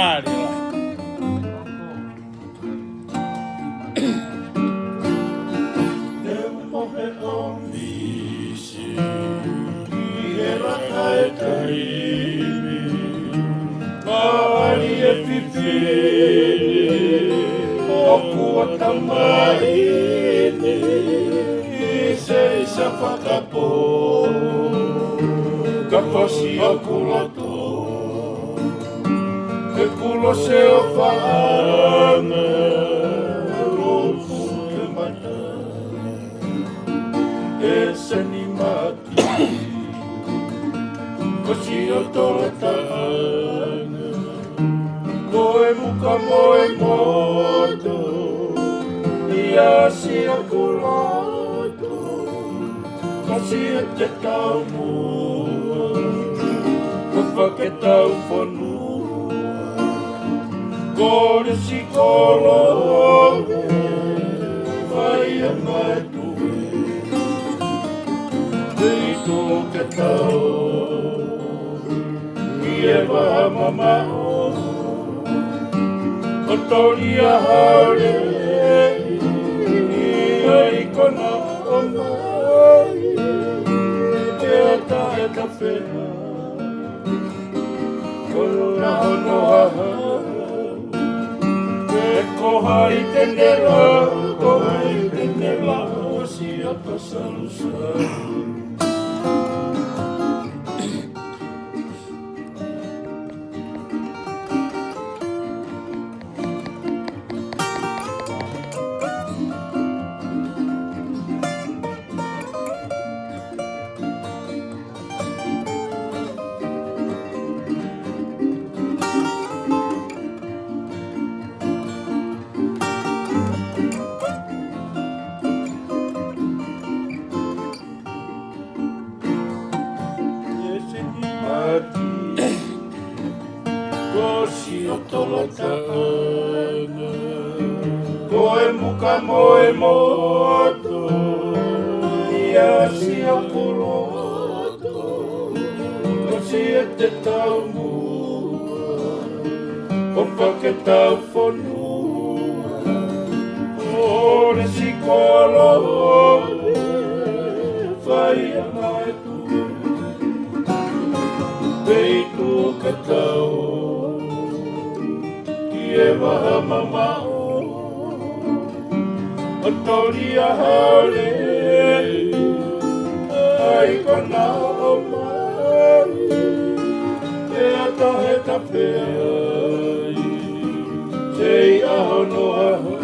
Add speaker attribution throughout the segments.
Speaker 1: Maarila.
Speaker 2: Mohe o misi, e rakai kaimi, maari e whiwhiri, o kua tamaini, i se isa whakapo, ka posi o kuloto, e kulo se o whaanga, ropu te mata. E sani maki Kosi o tola taanga Moe muka moe moto Ia si a kuloto Kasi e te tau mua Ko whake tau whanua Kore si kologe Whai a mai tue Tō ke tau I e waha mamao O tori a haere I kona o mai E ata e ka whena Koro na hono haha E koha I tene la Koha I tene la O si a pasalusa Kosi o tola taana Koe muka moe moto Ia si o kuloto Kosi e te tau mua Ko whake tau whanua Ore si kolohe Whai a mai tue Pei tō ka tau E waha mamao O tori a haere Ai kona o mai E ata he ka whea Sei aho no aho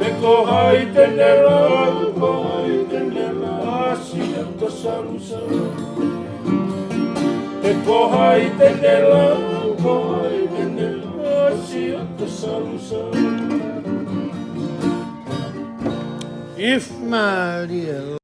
Speaker 2: Te koha I tene la Koha I tene la Asi a ka salusa Te koha I tene la Koha I tene la Asi a ka salusa
Speaker 1: If Maria